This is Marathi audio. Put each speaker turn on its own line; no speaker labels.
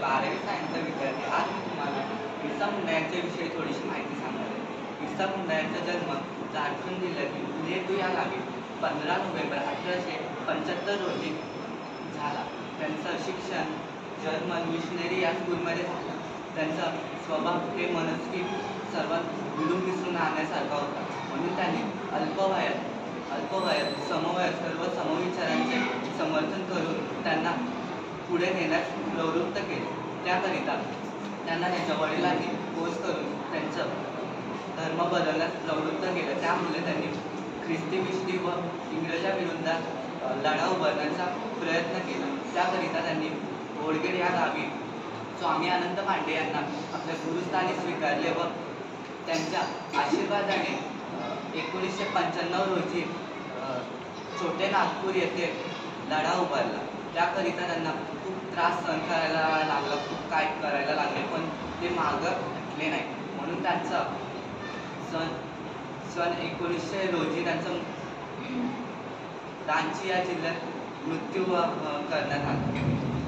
12वी सायन्सचा विद्यार्थी. आज मी तुम्हाला बिरसा मुंडा यांच्याविषयी थोडीशी माहिती सांगणार आहे. बिरसा मुंडा यांचा जन्म झारखंड जिल्ह्यातील लेतू या गावी 15 नोव्हेंबर 1875 रोजी झाला. त्यांचं शिक्षण जर्मन मिशनरी या स्कूलमध्ये झालं. त्यांचा स्वभाव हे मनस्वी सर्वात विडून विसरून आणण्यासारखा होता. म्हणून त्यांनी अल्पवयात समवयस्कर व समविचारांचे समर्थन करून त्यांना पुढे नेण्यास प्रवृत्त केले. त्याकरिता त्यांना त्यांच्या वडिलांनी फोर्स करून त्यांचं धर्म बदलण्यास प्रवृत्त केलं. त्यामुळे त्यांनी ख्रिस्ती मिशनी व इंग्रजांविरुद्ध लढा उभारण्याचा प्रयत्न केला. त्याकरिता त्यांनी ओडगेड या गावी स्वामी अनंत पांडे यांना आपल्या गुरुस्थानी स्वीकारले व त्यांच्या आशीर्वादाने 1995 रोजी छोटे नागपूर येथे लढा उभारला. त्याकरिता त्यांना खूप त्रास सहन करायला लागला, खूप काय करायला लागले, पण ते मागं हटले नाही. म्हणून त्यांचा सन 1900 रोजी त्यांचं रांची या जिल्ह्यात मृत्यू करण्यात आला.